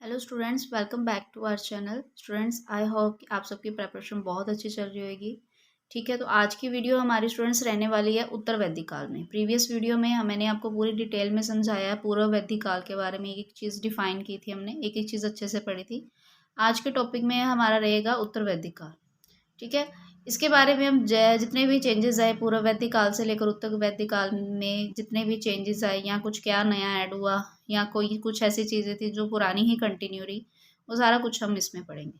Hello students, welcome back to our channel. Students, I hope कि आप सबकी preparation बहुत अच्छी चल रही होगी। ठीक है, तो आज की वीडियो हमारी स्टूडेंट्स रहने वाली है उत्तर वैदिक काल में। प्रीवियस वीडियो में मैंने आपको पूरी डिटेल में समझाया है पूर्व वैदिक काल के बारे में। एक एक चीज़ डिफाइन की थी हमने, एक एक चीज़ अच्छे से पढ़ी थी। आज के टॉपिक में हमारा रहेगा उत्तर वैदिक काल। ठीक है, इसके बारे में हम जितने भी चेंजेस आए पूर्व वैदिक काल से लेकर उत्तर वैदिक काल में, जितने भी चेंजेस आए या कुछ क्या नया ऐड हुआ या कोई कुछ ऐसी चीज़ें थी जो पुरानी ही कंटिन्यू रही, वो सारा कुछ हम इसमें पढ़ेंगे।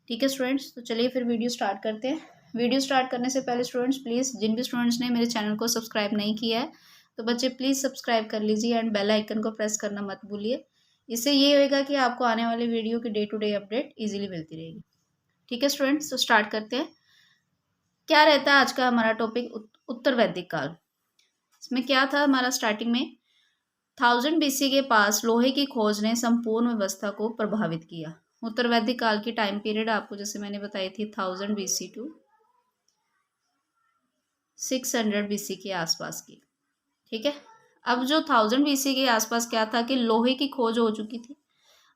ठीक है स्टूडेंट्स, तो चलिए फिर वीडियो स्टार्ट करते हैं। वीडियो स्टार्ट करने से पहले स्टूडेंट्स, प्लीज़ जिन भी स्टूडेंट्स ने मेरे चैनल को सब्सक्राइब नहीं किया है तो बच्चे प्लीज़ सब्सक्राइब कर लीजिए एंड बेल आइकन को प्रेस करना मत भूलिए। इससे ये होएगा कि आपको आने वाले वीडियो की day to day update easily मिलती रहेगी। ठीक है स्टूडेंट्स, तो स्टार्ट करते हैं। क्या रहता है आज का हमारा टॉपिक? उत्तर वैदिक काल। इसमें क्या था हमारा स्टार्टिंग में? 1000 BC के पास लोहे की खोज ने संपूर्ण व्यवस्था को प्रभावित किया। उत्तर वैदिक काल की टाइम पीरियड आपको जैसे मैंने बताई थी 1000 BC टू 600 BC के आसपास की। ठीक है, अब जो 1000 BC के आसपास क्या था कि लोहे की खोज हो चुकी थी।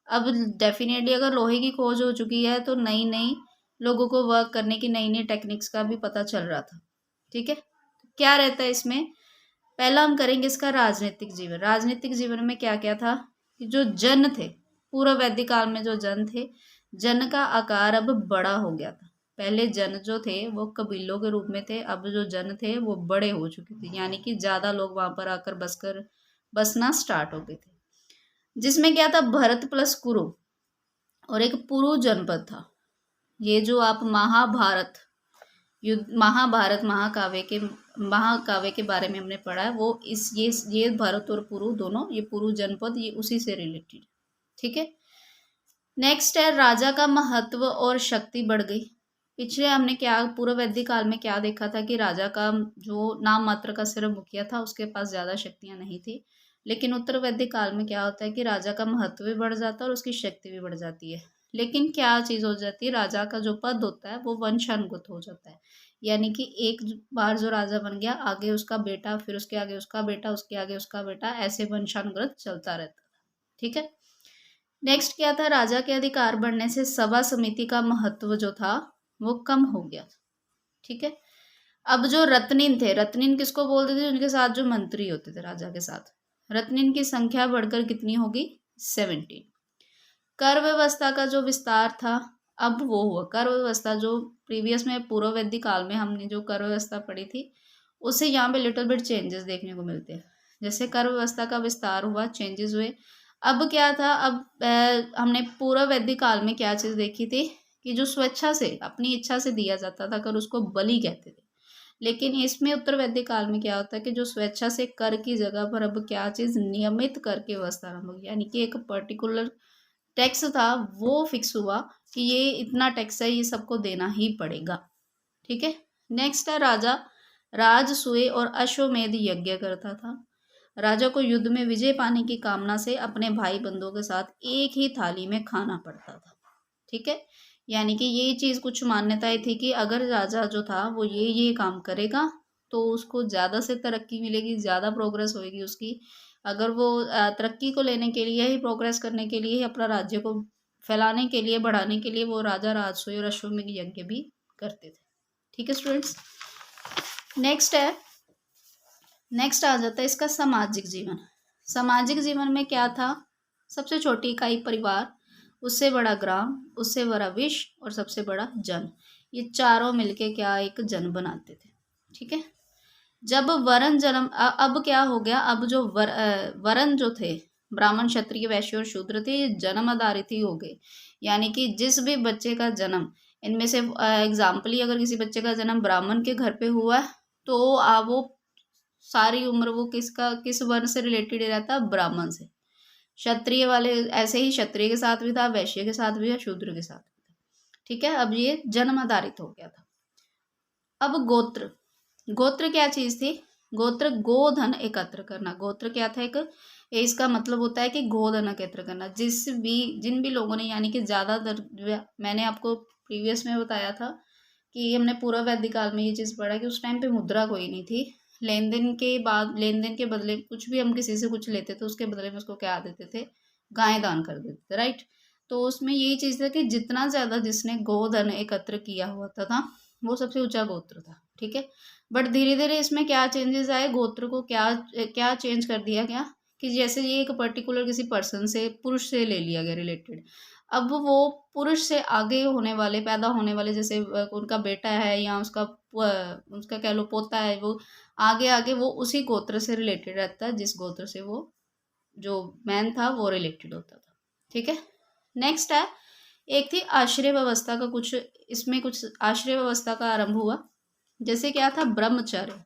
अब डेफिनेटली अगर लोहे की खोज हो चुकी है तो नई नई लोगों को वर्क करने की नई नई टेक्निक्स का भी पता चल रहा था। ठीक है, क्या रहता है इसमें? पहला हम करेंगे इसका राजनीतिक जीवन। राजनीतिक जीवन में क्या क्या था कि जो जन थे, पूर्व वैदिक काल में जो जन थे, जन का आकार अब बड़ा हो गया था। पहले जन जो थे वो कबीलों के रूप में थे, अब जो जन थे वो बड़े हो चुके थे, यानी कि ज्यादा लोग वहां पर आकर बसना स्टार्ट हो गए थे। जिसमें क्या था, भरत प्लस कुरु और एक पुरु जनपद था। ये जो आप महाभारत महाभारत महाकाव्य के बारे में हमने पढ़ा है, वो ये भरत और पुरु दोनों, ये पुरु जनपद ये उसी से रिलेटेड। ठीक है, नेक्स्ट है राजा का महत्व और शक्ति बढ़ गई। पिछले हमने क्या पूर्व वैदिक काल में क्या देखा था कि राजा का जो नाम मात्र का सिर्फ मुखिया था, उसके पास ज्यादा शक्तियां नहीं थी। लेकिन उत्तर वैदिक काल में क्या होता है कि राजा का महत्व भी बढ़ जाता है और उसकी शक्ति भी बढ़ जाती है। लेकिन क्या चीज हो जाती है, राजा का जो पद होता है वो वंशानुगत हो जाता है। यानी कि एक बार जो राजा बन गया, आगे उसका बेटा, फिर उसके आगे उसका बेटा, उसके आगे उसका बेटा, ऐसे वंशानुगत चलता रहता था। ठीक है, नेक्स्ट क्या था, राजा के अधिकार बढ़ने से सभा समिति का महत्व जो था वो कम हो गया। ठीक है, अब जो रत्निन थे, रत्निन किसको बोलते थे? उनके साथ जो मंत्री होते थे राजा के साथ, रत्निन की संख्या बढ़कर कितनी होगी? 17। कर व्यवस्था का जो विस्तार था, अब वो हुआ कर व्यवस्था जो प्रीवियस में पूर्व वैदिक काल में हमने जो कर व्यवस्था पढ़ी थी, उससे यहाँ पे लिटिल बिट चेंजेस देखने को मिलते हैं। जैसे कर व्यवस्था का विस्तार हुआ, चेंजेस हुए। अब क्या था, अब हमने पूर्व वैदिक काल में क्या चीज देखी थी कि जो स्वेच्छा से अपनी इच्छा से दिया जाता था कर, उसको बलि कहते थे। लेकिन इसमें उत्तर वैदिक काल में क्या होता है कि जो स्वेच्छा से कर की जगह पर अब क्या चीज, नियमित कर की व्यवस्था आरंभ होगी। यानी कि एक पर्टिकुलर टैक्स था वो फिक्स हुआ कि ये इतना टैक्स है, ये सबको देना ही पड़ेगा। ठीक है, नेक्स्ट है राजा राजसूय और अश्वमेध यज्ञ करता था। राजा को युद्ध में विजय पाने की कामना से अपने भाई बंधुओं के साथ एक ही थाली में खाना पड़ता था। ठीक है, यानी कि ये चीज कुछ मान्यताएं थी कि अगर राजा जो था वो ये काम करेगा तो उसको ज्यादा से तरक्की मिलेगी, ज्यादा प्रोग्रेस होगी उसकी। अगर वो तरक्की को लेने के लिए ही, प्रोग्रेस करने के लिए ही, अपना राज्य को फैलाने के लिए, बढ़ाने के लिए, वो राजा राजसूय और अश्वमेध यज्ञ भी करते थे। ठीक है स्टूडेंट्स, नेक्स्ट है, नेक्स्ट आ जाता है इसका सामाजिक जीवन। सामाजिक जीवन में क्या था? सबसे छोटी इकाई परिवार, उससे बड़ा ग्राम, उससे बड़ा विश्व और सबसे बड़ा जन। ये चारों मिलके क्या एक जन बनाते थे। ठीक है, जब वरण जन्म अब क्या हो गया, अब जो वरण जो थे, ब्राह्मण क्षत्रिय वैश्य और शूद्र थे, ये जन्म आधारित ही हो गए। यानी कि जिस भी बच्चे का जन्म, इनमें से एग्जाम्पली अगर किसी बच्चे का जन्म ब्राह्मण के घर पे हुआ है तो वो सारी उम्र वो किस वर्ण से रिलेटेड रहता? ब्राह्मण से। क्षत्रिय वाले ऐसे ही, क्षत्रिय के साथ भी था, वैश्य के साथ भी था, शूद्र के साथ भी था। ठीक है, अब ये जन्म आधारित हो गया था। अब गोत्र, गोत्र क्या चीज थी? गोत्र गोधन एकत्र करना। गोत्र क्या था? एक इसका मतलब होता है कि गोधन एकत्र करना। जिन भी लोगों ने, यानी कि ज्यादातर, मैंने आपको प्रीवियस में बताया था कि हमने पूर्व वैदिक काल में ये चीज पढ़ा कि उस टाइम पे मुद्रा कोई नहीं थी। लेन देन के बदले कुछ भी हम किसी से कुछ लेते थे, उसके बदले में उसको क्या देते थे? गाय दान कर देते थे, राइट। तो उसमें यही चीज़ था कि जितना ज़्यादा जिसने गोधन एकत्र किया हुआ था वो सबसे ऊंचा गोत्र था, ठीक है। बट धीरे धीरे इसमें क्या चेंजेस आए, गोत्र को क्या क्या चेंज कर दिया गया कि जैसे ये एक पर्टिकुलर किसी पर्सन से, पुरुष से ले लिया गया रिलेटेड, अब वो पुरुष से आगे होने वाले, पैदा होने वाले, जैसे उनका बेटा है या उसका कह लो पोता है, वो आगे आगे वो उसी गोत्र से रिलेटेड रहता है जिस गोत्र से वो जो मैन था वो रिलेटेड होता था, ठीक है। नेक्स्ट है, एक थी आश्रय व्यवस्था का, कुछ इसमें कुछ आश्रय व्यवस्था का आरंभ हुआ। जैसे क्या था, ब्रह्मचर्य।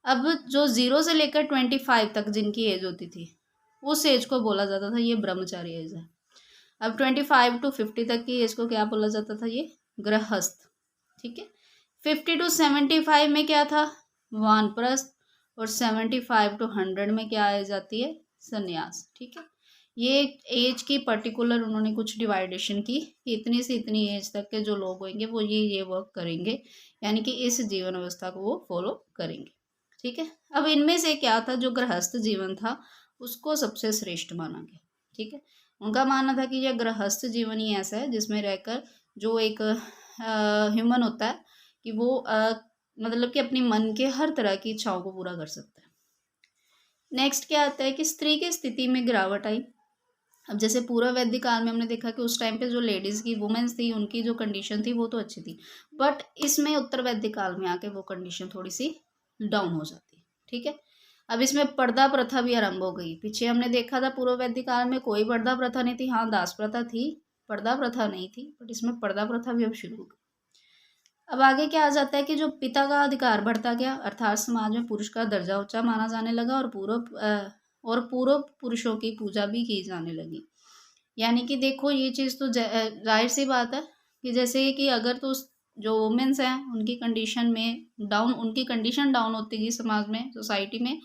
अब जो 0 से लेकर 25 तक जिनकी एज होती थी उस एज को बोला जाता था ये ब्रह्मचारी एज है। अब 25 to 50 तक की एज को क्या बोला जाता था, ये गृहस्थ, ठीक है। 50 to 75 में क्या था, वानप्रस्थ, और 75 to 100 में क्या आ जाती है, संन्यास, ठीक है। ये एज की पर्टिकुलर उन्होंने कुछ डिवाइडेशन की कि इतनी से इतनी एज तक के जो लोग होंगे वो ये वर्क करेंगे, यानी कि इस जीवन अवस्था को वो फॉलो करेंगे, ठीक है। अब इनमें से क्या था, जो गृहस्थ जीवन था उसको सबसे श्रेष्ठ माना गया, ठीक है। उनका मानना था कि यह गृहस्थ जीवन ही ऐसा है जिसमें रहकर जो एक ह्यूमन होता है कि वो मतलब कि अपनी मन के हर तरह की इच्छाओं को पूरा कर सकता है। नेक्स्ट क्या आता है कि स्त्री की स्थिति में गिरावट आई। अब जैसे पूर्व वैदिक काल में हमने देखा कि उस टाइम पे जो लेडीज़ की, वुमेन्स थी, उनकी जो कंडीशन थी वो तो अच्छी थी, बट इसमें उत्तर वैदिक काल में आके वो कंडीशन थोड़ी सी डाउन हो जाती है, ठीक है। अब इसमें पर्दा प्रथा भी आरंभ हो गई। पीछे हमने देखा था पूर्व वैदिक काल में कोई पर्दा प्रथा नहीं थी, हाँ दास प्रथा थी, पर्दा प्रथा नहीं थी, बट इसमें पर्दा प्रथा भी अब शुरू हो गई। अब आगे क्या आ जाता है कि जो पिता का अधिकार बढ़ता गया, अर्थात समाज में पुरुष का दर्जा ऊंचा माना जाने लगा और पूर्व पुरुषों की पूजा भी की जाने लगी। यानी कि देखो ये चीज़ तो जाहिर सी बात है कि जैसे कि अगर तो जो वुमेन्स हैं उनकी कंडीशन में डाउन, उनकी कंडीशन डाउन होती गई समाज में, सोसाइटी में,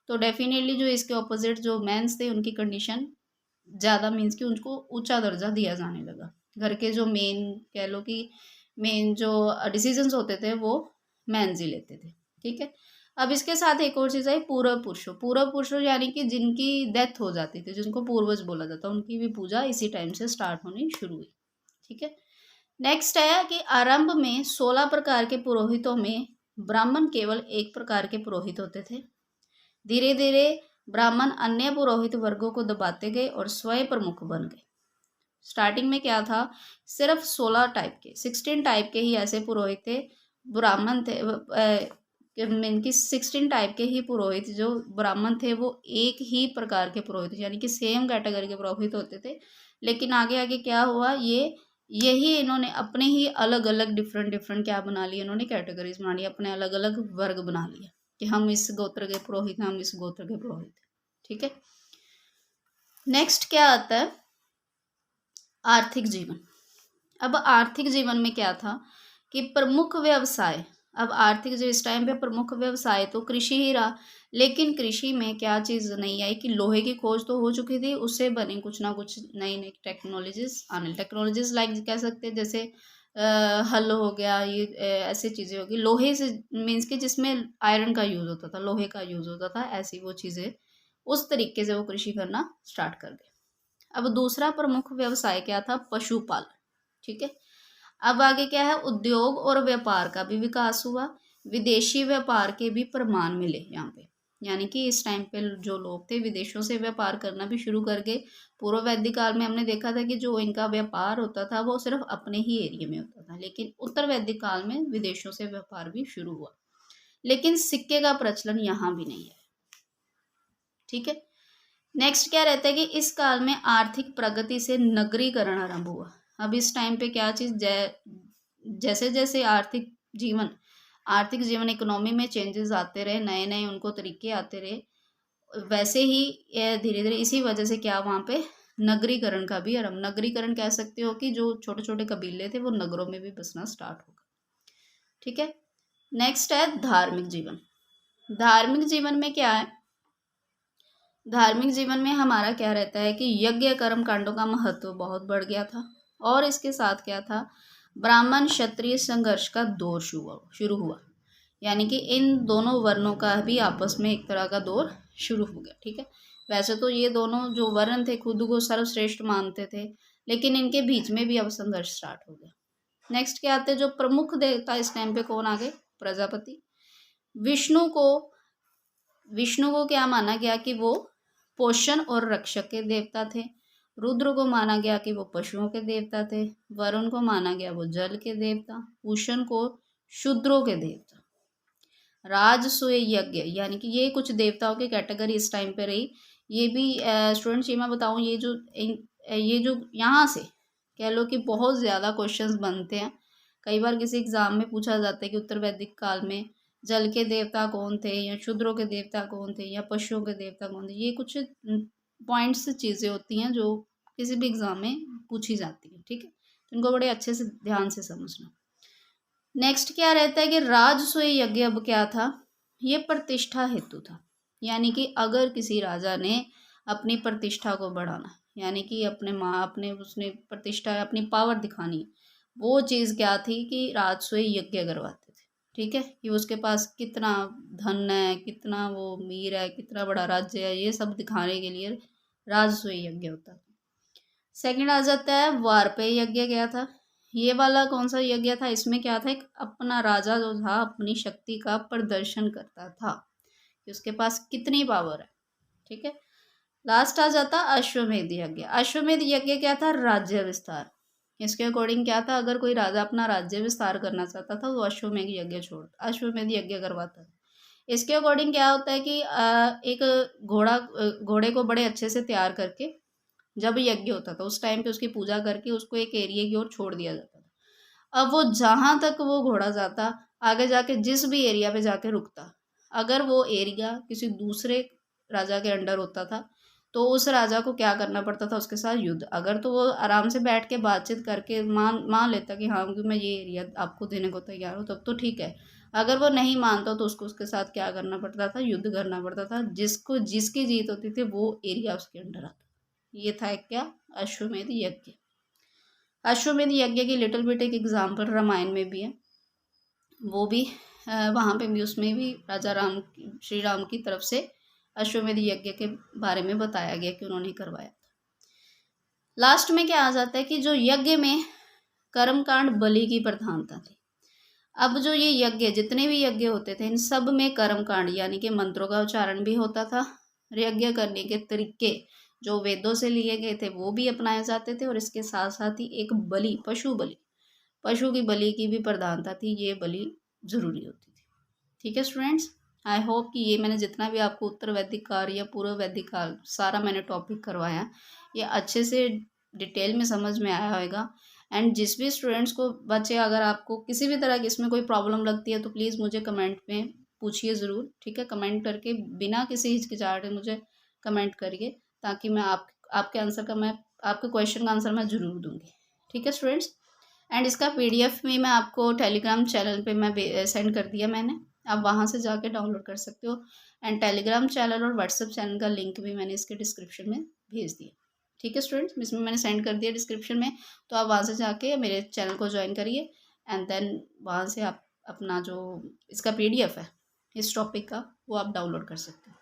तो डेफिनेटली जो इसके ऑपोजिट जो मेंस थे उनकी कंडीशन ज़्यादा, मीन्स कि उनको ऊंचा दर्जा दिया जाने लगा। घर के जो मेन कह लो कि मेन जो डिसीजंस होते थे वो मेंस ही लेते थे, ठीक है। अब इसके साथ एक और चीज़ आई, पूर्व पुरुषों यानी कि जिनकी डेथ हो जाती थी, जिनको पूर्वज बोला जाता, उनकी भी पूजा इसी टाइम से स्टार्ट होनी शुरू हुई, ठीक है। नेक्स्ट है कि आरंभ में 16 प्रकार के पुरोहितों में ब्राह्मण केवल एक प्रकार के पुरोहित होते थे। धीरे धीरे ब्राह्मण अन्य पुरोहित वर्गों को दबाते गए और स्वयं प्रमुख बन गए। स्टार्टिंग में क्या था, सिर्फ 16 टाइप के, 16 टाइप के ही ऐसे पुरोहित थे, ब्राह्मण थे, मीन की 16 टाइप के ही पुरोहित जो ब्राह्मण थे वो एक ही प्रकार के पुरोहित, यानी कि सेम कैटेगरी के पुरोहित होते थे। लेकिन आगे आगे क्या हुआ, यही इन्होंने अपने ही अलग अलग डिफरेंट क्या बना लिए, इन्होंने कैटेगरीज बना ली, अपने अलग अलग वर्ग बना लिया कि हम इस गोत्र के पुरोहित हैं, हम इस गोत्र के पुरोहित हैं, ठीक है। नेक्स्ट क्या आता है, आर्थिक जीवन। अब आर्थिक जीवन में क्या था कि प्रमुख व्यवसाय, अब आर्थिक जो इस टाइम पे प्रमुख व्यवसाय तो कृषि ही रहा, लेकिन कृषि में क्या चीज़ नहीं आई कि लोहे की खोज तो हो चुकी थी, उससे बनी कुछ ना कुछ नई नई टेक्नोलॉजीज आने, टेक्नोलॉजीज लाइक कह सकते हैं, जैसे हल हो गया, ये ऐसी चीज़ें होगी लोहे से, मीन्स कि जिसमें आयरन का यूज़ होता था, लोहे का यूज़ होता था, ऐसी वो चीज़ें, उस तरीके से वो कृषि करना स्टार्ट कर गए। अब दूसरा प्रमुख व्यवसाय क्या था, पशुपालन, ठीक है। अब आगे क्या है, उद्योग और व्यापार का भी विकास हुआ, विदेशी व्यापार के भी प्रमाण मिले यहाँ पे, यानी कि इस टाइम पे जो लोग थे विदेशों से व्यापार करना भी शुरू कर गए। पूर्व वैदिक काल में हमने देखा था कि जो इनका व्यापार होता था वो सिर्फ अपने ही एरिया में होता था, लेकिन उत्तर वैदिक काल में विदेशों से व्यापार भी शुरू हुआ, लेकिन सिक्के का प्रचलन यहाँ भी नहीं है, ठीक है। नेक्स्ट क्या रहता है कि इस काल में आर्थिक प्रगति से नगरीकरण आरंभ हुआ। अब इस टाइम पे क्या चीज़, जैसे जैसे आर्थिक जीवन इकोनॉमी में चेंजेस आते रहे, नए नए उनको तरीके आते रहे, वैसे ही धीरे धीरे इसी वजह से क्या वहाँ पे नगरीकरण का भी आरंभ, नगरीकरण कह सकते हो कि जो छोटे छोटे कबीले थे वो नगरों में भी बसना स्टार्ट होगा, ठीक है। नेक्स्ट है धार्मिक जीवन। धार्मिक जीवन में क्या है, धार्मिक जीवन में हमारा क्या रहता है कि यज्ञ कर्म कांडों का महत्व बहुत बढ़ गया था, और इसके साथ क्या था, ब्राह्मण क्षत्रिय संघर्ष का दौर शुरू हुआ, यानी कि इन दोनों वर्णों का भी आपस में एक तरह का दौर शुरू हो गया, ठीक है। वैसे तो ये दोनों जो वर्ण थे खुद को सर्वश्रेष्ठ मानते थे, लेकिन इनके बीच में भी अब संघर्ष स्टार्ट हो गया। नेक्स्ट क्या आते हैं, जो प्रमुख देवता इस टाइम पे कौन आ गए, प्रजापति। विष्णु को क्या माना गया कि वो पोषण और रक्षक के देवता थे। रुद्र को माना गया कि वो पशुओं के देवता थे। वरुण को माना गया वो जल के देवता। पूषण को शूद्रों के देवता। राजसूय यज्ञ यानी कि ये कुछ देवताओं की कैटेगरी इस टाइम पे रही। ये भी स्टूडेंट्स ये मैं बताऊँ, ये जो यहाँ से कह लो कि बहुत ज़्यादा क्वेश्चंस बनते हैं। कई बार किसी एग्जाम में पूछा जाता है कि उत्तर वैदिक काल में जल के देवता कौन थे, या शूद्रों के देवता कौन थे, या पशुओं के देवता कौन थे। ये कुछ पॉइंट्स चीज़ें होती हैं जो किसी भी एग्जाम में पूछी जाती है, ठीक है, तो इनको बड़े अच्छे से ध्यान से समझना। नेक्स्ट क्या रहता है कि राजसूय यज्ञ अब क्या था, ये प्रतिष्ठा हेतु था। यानी कि अगर किसी राजा ने अपनी प्रतिष्ठा को बढ़ाना, यानी कि अपने उसने प्रतिष्ठा अपनी पावर दिखानी, वो चीज़ क्या थी कि राजसूय यज्ञ करवाते थे, ठीक है, कि उसके पास कितना धन है, कितना वो अमीर है, कितना बड़ा राज्य है, ये सब दिखाने के लिए राजसूय यज्ञ होता था। सेकंड आ जाता है वारपेय यज्ञ। क्या था ये वाला, कौन सा यज्ञ था, इसमें क्या था, एक अपना राजा जो था अपनी शक्ति का प्रदर्शन करता था कि उसके पास कितनी पावर है, ठीक है। लास्ट आ जाता अश्वमेध यज्ञ। अश्वमेध यज्ञ क्या था, राज्य विस्तार। इसके अकॉर्डिंग क्या था, अगर कोई राजा अपना राज्य विस्तार करना चाहता था तो अश्वमेध यज्ञ करवाता था। इसके अकॉर्डिंग क्या होता है कि एक घोड़े को बड़े अच्छे से तैयार करके जब यज्ञ होता था उस टाइम पे उसकी पूजा करके उसको एक एरिया की ओर छोड़ दिया जाता था। अब वो जहाँ तक वो घोड़ा जाता, आगे जाके जिस भी एरिया पे जाके रुकता, अगर वो एरिया किसी दूसरे राजा के अंडर होता था तो उस राजा को क्या करना पड़ता था, उसके साथ युद्ध। अगर तो वो आराम से बैठ के बातचीत करके मान लेता कि हाँ मैं ये एरिया आपको देने को तैयार हूँ, तब तो ठीक है। अगर वो नहीं मानता तो उसको उसके साथ क्या करना पड़ता था, युद्ध करना पड़ता था। जिसकी जीत होती थी वो एरिया उसके अंडर आता। ये था एक क्या, अश्वमेध यज्ञ। अश्वमेध यज्ञ की लिटिल बिट एक एग्जाम्पल रामायण में भी है, वो भी वहाँ पे भी उसमें भी श्री राम की तरफ से अश्वमेध यज्ञ के बारे में बताया गया कि उन्होंने करवाया था। लास्ट में क्या आ जाता है कि जो यज्ञ में कर्मकांड बलि की प्रधानता थी। अब जो ये यज्ञ, जितने भी यज्ञ होते थे इन सब में कर्मकांड यानी कि मंत्रों का उच्चारण भी होता था। यज्ञ करने के तरीके जो वेदों से लिए गए थे वो भी अपनाए जाते थे, और इसके साथ साथ ही एक बलि, पशु की बलि की भी प्रधानता थी। ये बलि जरूरी होती थी, ठीक है स्टूडेंट्स। आई होप कि ये मैंने जितना भी आपको उत्तर वैदिक काल या पूर्व वैदिक काल सारा मैंने टॉपिक करवाया, ये अच्छे से डिटेल में समझ में आया होगा। एंड जिस भी स्टूडेंट्स को बच्चे, अगर आपको किसी भी तरह की इसमें कोई प्रॉब्लम लगती है तो प्लीज़ मुझे कमेंट में पूछिए ज़रूर, ठीक है। कमेंट करके बिना किसी हिचकिचाहट मुझे कमेंट करिए, ताकि मैं आपके आंसर का मैं आपके क्वेश्चन का आंसर मैं ज़रूर दूंगी, ठीक है स्टूडेंट्स। एंड इसका PDF भी मैं आपको टेलीग्राम चैनल पे मैं सेंड कर दिया मैंने, आप वहाँ से जाके डाउनलोड कर सकते हो। एंड टेलीग्राम चैनल और व्हाट्सएप चैनल का लिंक भी मैंने इसके डिस्क्रिप्शन में भेज दिया, ठीक है स्टूडेंट्स। इसमें मैंने सेंड कर दिया डिस्क्रिप्शन में, तो आप वहाँ से जाके मेरे चैनल को ज्वाइन करिए। एंड देन वहाँ से आप अपना जो इसका PDF है इस टॉपिक का वो आप डाउनलोड कर सकते हो,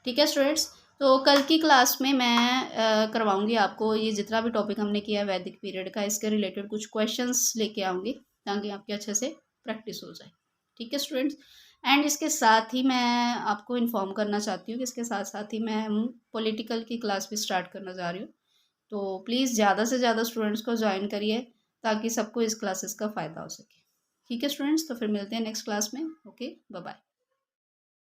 ठीक है स्टूडेंट्स। तो कल की क्लास में मैं करवाऊंगी आपको ये जितना भी टॉपिक हमने किया है वैदिक पीरियड का, इसके रिलेटेड कुछ क्वेश्चंस लेके आऊँगी ताकि आपके अच्छे से प्रैक्टिस हो जाए, ठीक है स्टूडेंट्स। एंड इसके साथ ही मैं आपको इन्फॉर्म करना चाहती हूँ कि इसके साथ साथ ही मैं पॉलिटिकल की क्लास भी स्टार्ट करना जा रही हूँ। तो प्लीज़ ज़्यादा से ज़्यादा स्टूडेंट्स को ज्वाइन करिए ताकि सबको इस क्लासेस का फ़ायदा हो सके, ठीक है स्टूडेंट्स। तो फिर मिलते हैं नेक्स्ट क्लास में। Okay, bye bye.